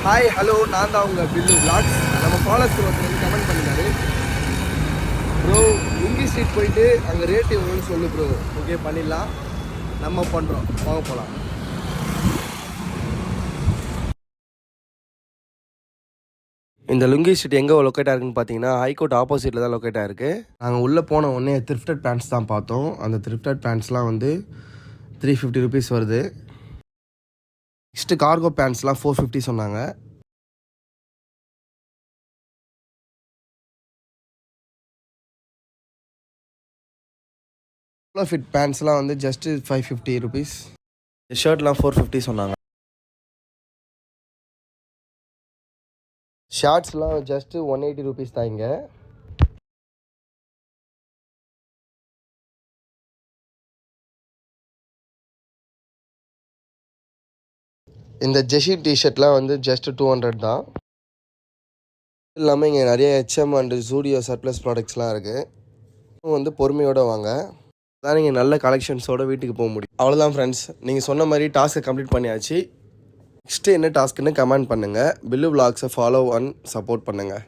Hi hello, நான் தான் உங்கள் பில்லு விளாக்ஸ். நம்ம ஃபாலோவர்ஸ் ஒருத்தர் வந்து கமெண்ட் பண்ணினாரு, ப்ரோ லுங்கி ஸ்ட்ரீட் போயிட்டு அங்கே ரேட் எவ்வளோன்னு சொல்லு ப்ரோ. ஓகே, பண்ணிடலாம். நம்ம பண்ணுறோம், வாங்க போகலாம். இந்த லுங்கி ஸ்ட்ரீட் எங்கே லொக்கேட் ஆகிருக்குன்னு பார்த்தீங்கன்னா ஹைகோர்ட் ஆப்போசிட்டில் தான் லொக்கேட் ஆகிருக்கு. நாங்கள் உள்ளே போன உடனே த்ரிஃப்டட் பேண்ட்ஸ் தான் பார்த்தோம். அந்த த்ரிஃப்டட் பேண்ட்ஸ்லாம் வந்து 350 ருபீஸ் வருது. நெக்ஸ்ட்டு கார்கோ பேண்ட்ஸ்லாம் 450 சொன்னாங்க. ஃபிட் பேண்ட்ஸ்லாம் வந்து ஜஸ்ட்டு 550 ருபீஸ். ஷர்ட்லாம் 450 சொன்னாங்க. ஷார்ட்ஸ்லாம் ஜஸ்ட்டு 180 ருபீஸ் தான் இங்கே. இந்த ஜெஷி டிஷர்ட்லாம் வந்து ஜஸ்ட்டு 200 தான். இல்லாமல் இங்கே நிறைய HM அண்டு ஜூடியோ சர்ப்ளஸ் ப்ராடக்ட்ஸ்லாம் இருக்குது. வந்து பொறுமையோடு வாங்க, அதான் நீங்கள் நல்ல கலெக்ஷன்ஸோடு வீட்டுக்கு போக முடியும். அவ்வளோதான் ஃப்ரெண்ட்ஸ், நீங்கள் சொன்ன மாதிரி டாஸ்க்கை கம்ப்ளீட் பண்ணியாச்சு. நெக்ஸ்ட்டு என்ன டாஸ்க்குன்னு கமெண்ட் பண்ணுங்கள். பில்லு விளாக்ஸை ஃபாலோ அண்ட் சப்போர்ட் பண்ணுங்கள்.